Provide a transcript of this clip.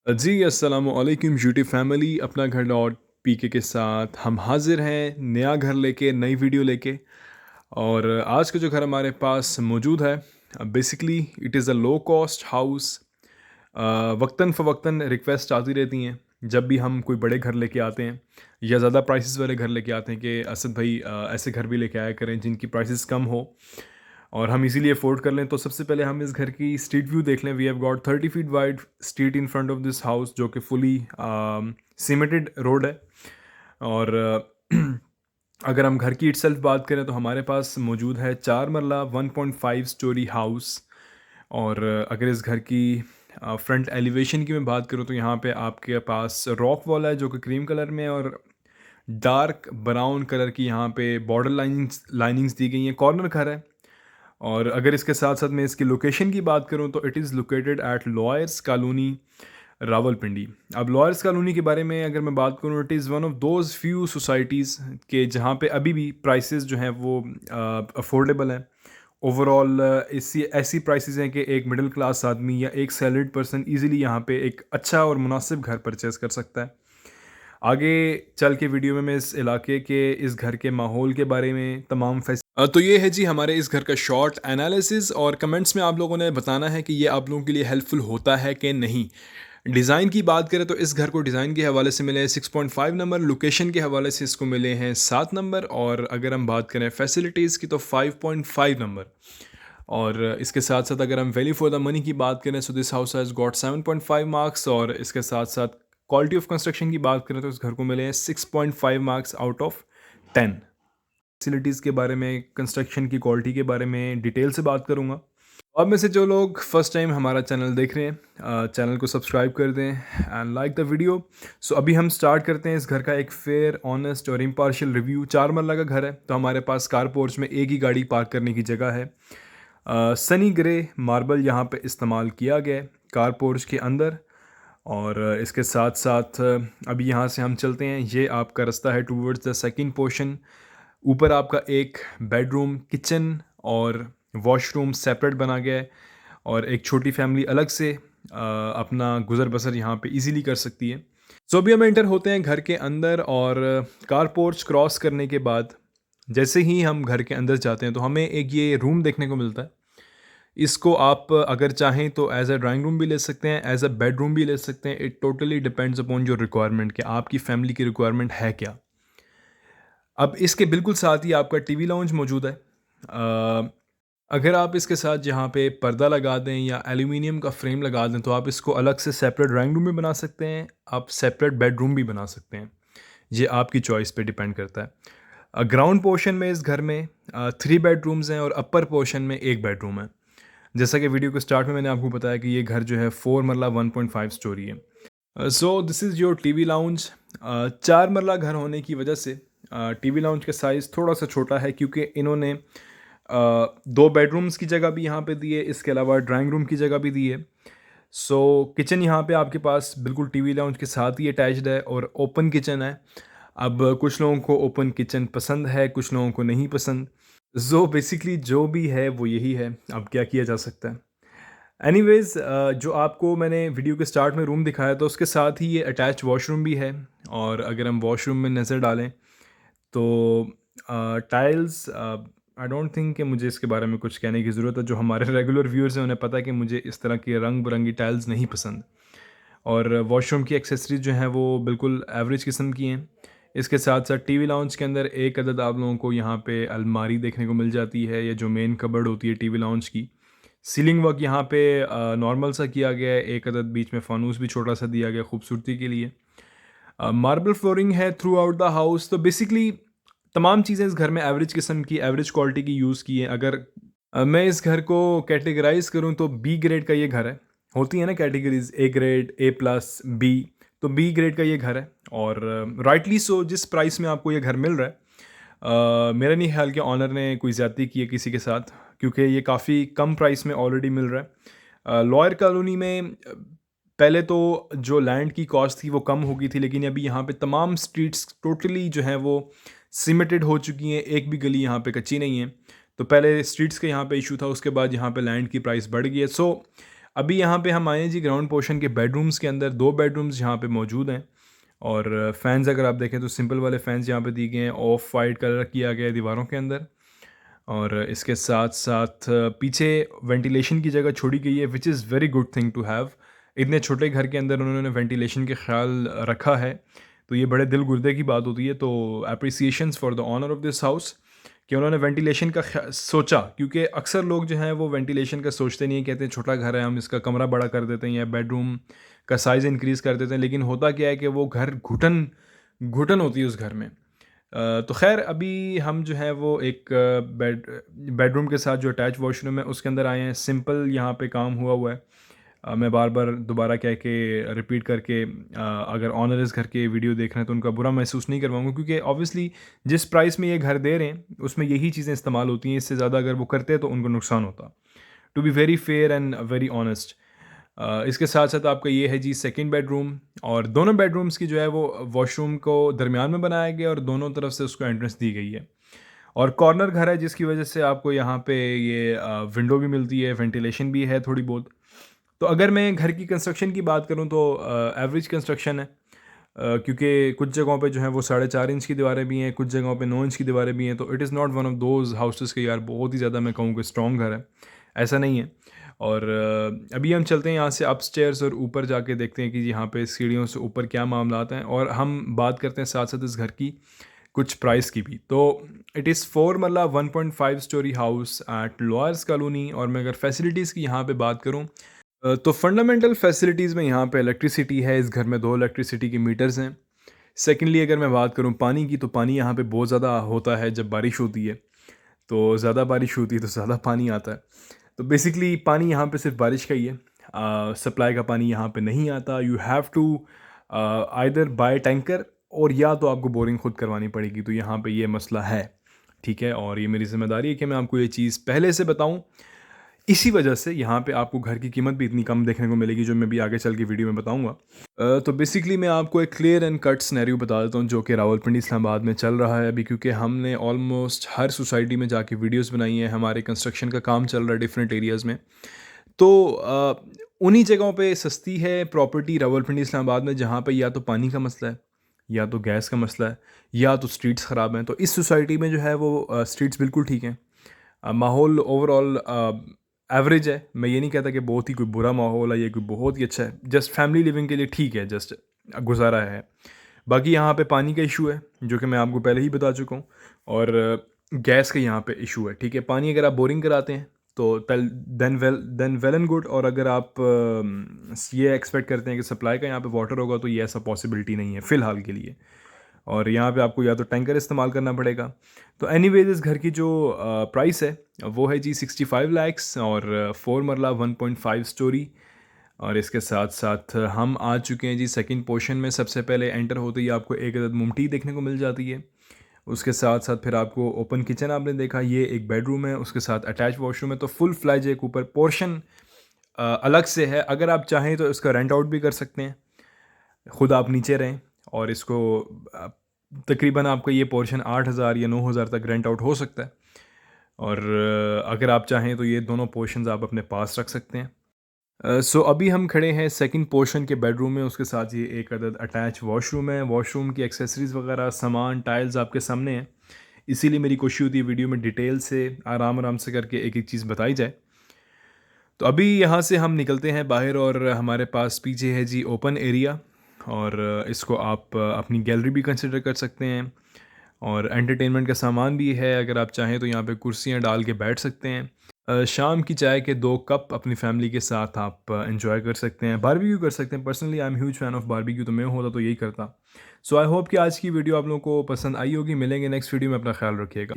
जी, अस्सलामुअलैकुम YouTube family. अपना घर डॉट पीके के साथ हम हाज़िर हैं नया घर लेके, नई वीडियो लेके। और आज का जो घर हमारे पास मौजूद है, basically it is a low cost house. वक्तन फ़वक्तन रिक्वेस्ट आती रहती हैं जब भी हम कोई बड़े घर लेके आते हैं या ज़्यादा प्राइसेस वाले घर लेके आते हैं कि असद भाई ऐसे घर भी लेके आया करें जिनकी प्राइसेस कम हो और हम इजीली अफोर्ड कर लें। तो सबसे पहले हम इस घर की स्ट्रीट व्यू देख लें। We have got 30 feet wide street in front of this house, जो कि फुली सीमेंटेड रोड है। और अगर हम घर की इटसेल्फ बात करें तो हमारे पास मौजूद है 4 मरला 1.5 स्टोरी हाउस। और अगर इस घर की फ्रंट एलिवेशन की मैं बात करूँ तो यहाँ पे आपके पास रॉक वॉल है जो कि क्रीम कलर में, और डार्क ब्राउन कलर की यहाँ पे बॉर्डर लाइनिंग्स लाइनिंग्स दी गई हैं। कॉर्नर घर है। और अगर इसके साथ साथ मैं इसकी लोकेशन की बात करूं तो it is located at lawyers colony, Rawalpindi. अब लॉयर्स कॉलोनी के बारे में अगर मैं बात करूं, it is one of those few societies के जहां पे अभी भी प्राइसेस जो हैं वो अफोर्डेबल हैं। ओवरऑल ऐसी ऐसी प्राइसेस हैं कि एक मिडिल क्लास आदमी या एक सैलरीड पर्सन इजीली यहाँ पे एक अच्छा और मुनासिब घर परचेज़ कर सकता है। आगे चल के वीडियो में मैं इस इलाके के, इस घर के माहौल के बारे में तमाम तो ये है जी हमारे इस घर का शॉर्ट एनालिसिस, और कमेंट्स में आप लोगों ने बताना है कि ये आप लोगों के लिए हेल्पफुल होता है कि नहीं। डिज़ाइन की बात करें तो इस घर को डिज़ाइन के हवाले से मिले हैं 6.5 नंबर, लोकेशन के हवाले से इसको मिले हैं 7 नंबर, और अगर हम बात करें फैसिलिटीज़ की तो 5.5 नंबर। और इसके साथ साथ अगर हम वैल्यू फॉर द मनी की बात करें so this house has got 7.5 marks. और इसके साथ साथ क्वालिटी ऑफ कंस्ट्रक्शन की बात करें तो इस घर को मिले हैं 6.5 मार्क्स आउट ऑफ 10। फैसिलिटीज़ के बारे में, कंस्ट्रक्शन की क्वालिटी के बारे में डिटेल से बात करूँगा। अब में से जो लोग फर्स्ट टाइम हमारा चैनल देख रहे हैं, चैनल को सब्सक्राइब कर दें एंड लाइक द वीडियो। सो अभी हम स्टार्ट करते हैं इस घर का एक फेयर, ऑनेस्ट और इम्पार्शियल रिव्यू। 4 मरला का घर है तो हमारे पास कार पोर्च में एक ही गाड़ी पार्क करने की जगह है। सनी ग्रे मार्बल यहाँ पे इस्तेमाल किया गया है कार पोर्च के अंदर। और इसके साथ साथ अभी यहाँ से हम चलते हैं, ये आपका रास्ता है टूवर्ड्स द सेकंड पोर्शन। ऊपर आपका एक बेडरूम, किचन और वॉशरूम सेपरेट बना गया है, और एक छोटी फैमिली अलग से अपना गुज़र बसर यहाँ पे इजीली कर सकती है। सो अभी हम एंटर होते हैं घर के अंदर, और कार पोर्च क्रॉस करने के बाद जैसे ही हम घर के अंदर जाते हैं तो हमें एक ये रूम देखने को मिलता है। इसको आप अगर चाहें तो एज़ अ ड्राइंग रूम भी ले सकते हैं, एज़ अ बेडरूम भी ले सकते हैं। It totally depends upon your requirement कि आपकी फैमिली की रिक्वायरमेंट है क्या। अब इसके बिल्कुल साथ ही आपका टीवी लाउंज मौजूद है। अगर आप इसके साथ यहाँ पे पर्दा लगा दें या एल्यूमिनियम का फ्रेम लगा दें तो आप इसको अलग से सेपरेट ड्राइंग रूम भी बना सकते हैं, आप सेपरेट बेडरूम भी बना सकते हैं। ये आपकी चॉइस पे डिपेंड करता है। ग्राउंड पोर्शन में इस घर में 3 बेडरूम्स हैं और अपर पोर्शन में 1 बेडरूम है। जैसा कि वीडियो के स्टार्ट में मैंने आपको बताया कि ये घर जो है 4 मरला 1.5 स्टोरी है। So this is your TV lounge. 4 मरला घर होने की वजह से टीवी लाउंज का साइज़ थोड़ा सा छोटा है, क्योंकि इन्होंने 2 बेडरूम्स की जगह भी यहाँ पे दी है, इसके अलावा ड्राइंग रूम की जगह भी दी है। सो किचन यहाँ पे आपके पास बिल्कुल टीवी लाउंज के साथ ही अटैच्ड है और ओपन किचन है। अब कुछ लोगों को ओपन किचन पसंद है, कुछ लोगों को नहीं पसंद। सो बेसिकली जो भी है वो यही है, अब क्या किया जा सकता है। एनीवेज़ जो आपको मैंने वीडियो के स्टार्ट में रूम दिखाया था उसके साथ ही ये अटैच वॉशरूम भी है। और अगर हम वॉशरूम में नज़र डालें तो टाइल्स, आई डोंट थिंक कि मुझे इसके बारे में कुछ कहने की ज़रूरत है। जो हमारे रेगुलर व्यूअर्स हैं उन्हें पता है कि मुझे इस तरह की रंग बिरंगी टाइल्स नहीं पसंद। और वॉशरूम की एक्सेसरीज जो हैं वो बिल्कुल एवरेज किस्म की हैं। इसके साथ साथ टीवी लाउंज के अंदर एक अदद आप लोगों को यहाँ पे अलमारी देखने को मिल जाती है, या जो मेन कबर्ड होती है टीवी लाउंज की। सीलिंग वर्क यहाँ पे नॉर्मल सा किया गया है, एक अदद बीच में फानूस भी छोटा सा दिया गया खूबसूरती के लिए। मार्बल फ्लोरिंग है थ्रू आउट द हाउस। तो बेसिकली तमाम चीज़ें इस घर में एवरेज किस्म की, एवरेज क्वालिटी की यूज़ की हैं। अगर मैं इस घर को कैटेगराइज़ करूँ तो बी ग्रेड का ये घर है। होती है ना categories, A grade, A plus, B. तो बी ग्रेड का ये घर है, और राइटली सो जिस प्राइस में आपको ये घर मिल रहा है, मेरा नहीं ख्याल कि ऑनर ने कोई ज़्यादती की है किसी के साथ, क्योंकि ये काफ़ी कम प्राइस में ऑलरेडी मिल रहा है। लॉयर कॉलोनी में पहले तो जो लैंड की कॉस्ट थी वो कम हो गई थी, लेकिन अभी यहाँ पे तमाम स्ट्रीट्स टोटली जो हैं वो सीमेंटेड हो चुकी हैं, एक भी गली यहाँ पे कच्ची नहीं है। तो पहले स्ट्रीट्स का यहाँ पे इशू था, उसके बाद यहाँ पे लैंड की प्राइस बढ़ गई है। सो अभी यहाँ पे हम आए हैं जी ग्राउंड पोर्शन के बेडरूम्स के अंदर। 2 बेडरूम्स यहाँ पे मौजूद हैं और फ़ैन्स अगर आप देखें तो सिंपल वाले फ़ैन्स यहाँ पे दिए गए हैं, ऑफ वाइट कलर किया गया है दीवारों के अंदर। और इसके साथ-साथ पीछे वेंटिलेशन की जगह छोड़ी गई है, which is very good thing to have. इतने छोटे घर के अंदर उन्होंने वेंटिलेशन का ख़्याल रखा है, तो ये बड़े दिल गुर्दे की बात होती है। तो appreciations for the owner of this house कि उन्होंने वेंटिलेशन का सोचा, क्योंकि अक्सर लोग जो हैं वो वेंटिलेशन का सोचते नहीं हैं, कहते हैं छोटा घर है हम इसका कमरा बड़ा कर देते हैं या बेडरूम का साइज़ इंक्रीज़ कर देते हैं, लेकिन होता क्या है कि वो घर घुटन घुटन होती है उस घर में। तो ख़ैर अभी हम जो है वो एक बेडरूम के साथ जो अटैच वॉशरूम है उसके अंदर आए हैं। सिंपल यहाँ पे काम हुआ है। मैं बार-बार दोबारा कह के रिपीट करके अगर ओनर इस घर के वीडियो देख रहे हैं तो उनका बुरा महसूस नहीं करवाऊँगा, क्योंकि ऑब्वियसली जिस प्राइस में ये घर दे रहे हैं उसमें यही चीज़ें इस्तेमाल होती हैं। इससे ज़्यादा अगर वो करते तो उनको नुकसान होता। To be very fair and very honest. इसके साथ-साथ आपका ये है जी सेकंड बेडरूम, और दोनों बेडरूम्स की जो है वो वॉशरूम को दरमियान में बनाया गया और दोनों तरफ से उसको एंट्रेंस दी गई है। और कॉर्नर घर है जिसकी वजह से आपको यहाँ पे ये विंडो भी मिलती है, वेंटिलेशन भी है थोड़ी बहुत। तो अगर मैं घर की कंस्ट्रक्शन की बात करूँ तो एवरेज कंस्ट्रक्शन है, क्योंकि कुछ जगहों पे जो है वो 4.5 इंच की दीवारें भी हैं, कुछ जगहों पे 9 इंच की दीवारें भी हैं। तो it is not one of those houses के यार बहुत ही ज़्यादा मैं कहूँ कि स्ट्रॉन्ग घर है, ऐसा नहीं है। और अभी हम चलते हैं यहाँ से अपस्टेयर्स और ऊपर जाके देखते हैं कि यहाँ पे सीढ़ियों से ऊपर क्या मामलात हैं, और हम बात करते हैं साथ साथ इस घर की कुछ प्राइस की भी। तो it is 4 marla 1.5 storey house at lawyers colony. और मैं अगर फैसिलिटीज़ की यहाँ पे बात करूँ तो फंडामेंटल फैसिलिटीज़ में यहाँ पे इलेक्ट्रिसिटी है, इस घर में 2 इलेक्ट्रिसिटी के मीटर्स हैं। सेकेंडली अगर मैं बात करूँ पानी की, तो पानी यहाँ पे बहुत ज़्यादा होता है जब बारिश होती है, तो ज़्यादा बारिश होती है तो ज़्यादा पानी आता है। तो बेसिकली पानी यहाँ पे सिर्फ बारिश का ही है, सप्लाई का पानी यहाँ पे नहीं आता। You have to either buy tanker, और या तो आपको बोरिंग खुद करवानी पड़ेगी। तो यहाँ पे ये मसला है, ठीक है। और ये मेरी ज़िम्मेदारी है कि मैं आपको ये चीज़ पहले से बताऊँ। इसी वजह से यहाँ पे आपको घर की कीमत भी इतनी कम देखने को मिलेगी, जो मैं भी आगे चल के वीडियो में बताऊँगा। तो बेसिकली मैं आपको एक क्लियर एंड कट सिनेरियो बता देता हूँ जो कि रावलपिंडी इस्लामाबाद में चल रहा है अभी, क्योंकि हमने ऑलमोस्ट हर सोसाइटी में जाके वीडियोस बनाई हैं। हमारे कंस्ट्रक्शन का काम चल रहा है डिफरेंट एरियाज़ में। तो उन्हीं जगहों पे सस्ती है प्रॉपर्टी रावलपिंडी इस्लामाबाद में, जहाँ पे या तो पानी का मसला है, या तो गैस का मसला है, या तो स्ट्रीट्स ख़राब हैं। तो इस सोसाइटी में जो है वो स्ट्रीट्स बिल्कुल ठीक हैं। माहौल ओवरऑल एवरेज है। मैं ये नहीं कहता कि बहुत ही कोई बुरा माहौल है या कोई बहुत ही अच्छा है, जस्ट फैमिली लिविंग के लिए ठीक है, जस्ट गुजारा है। बाकी यहाँ पे पानी का इशू है जो कि मैं आपको पहले ही बता चुका हूँ, और गैस का यहाँ पे इशू है, ठीक है। पानी अगर आप बोरिंग कराते हैं तो देन वेल एंड गुड, और अगर आप ये एक्सपेक्ट करते हैं कि सप्लाई का यहाँ पे वाटर होगा, तो ये ऐसा पॉसिबिलिटी नहीं है फ़िलहाल के लिए। और यहाँ पे आपको या तो टैंकर इस्तेमाल करना पड़ेगा। तो एनीवेज इस घर की जो प्राइस है वो है जी 65 लैक्स, और 4 मरला 1.5 स्टोरी। और इसके साथ साथ हम आ चुके हैं जी सेकंड पोर्शन में। सबसे पहले एंटर होते ही आपको एक अदद मुमटी देखने को मिल जाती है। उसके साथ साथ फिर आपको ओपन किचन आपने देखा, ये एक बेडरूम है, उसके साथ अटैच वॉशरूम है। तो फुल फ्लैज एक ऊपर पोर्शन अलग से है। अगर आप चाहें तो इसका रेंट आउट भी कर सकते हैं, ख़ुद आप नीचे रहें, और इसको तकरीबन आपका ये पोर्शन 8,000 या 9,000 तक रेंट आउट हो सकता है। और अगर आप चाहें तो ये दोनों पोर्शंस आप अपने पास रख सकते हैं। सो अभी हम खड़े हैं सेकंड पोर्शन के बेडरूम में, उसके साथ ये एक अदद अटैच वॉशरूम है। वॉशरूम की एक्सेसरीज़ वगैरह सामान टाइल्स आपके सामने हैं, इसीलिए मेरी कोशिश होती है वीडियो में डिटेल से आराम आराम से करके एक एक चीज़ बताई जाए। तो अभी यहाँ से हम निकलते हैं बाहर, और हमारे पास पीछे है जी ओपन एरिया, और इसको आप अपनी गैलरी भी कंसिडर कर सकते हैं, और एंटरटेनमेंट का सामान भी है। अगर आप चाहें तो यहाँ पे कुर्सियाँ डाल के बैठ सकते हैं। शाम की चाय के 2 कप अपनी फैमिली के साथ आप एंजॉय कर सकते हैं, बारबेक्यू कर सकते हैं। Personally I am huge fan of barbecue, तो मैं होता तो यही करता। सो आई होप कि आज की वीडियो आप लोगों को पसंद आई होगी। मिलेंगे नेक्स्ट वीडियो में, अपना ख्याल रखिएगा।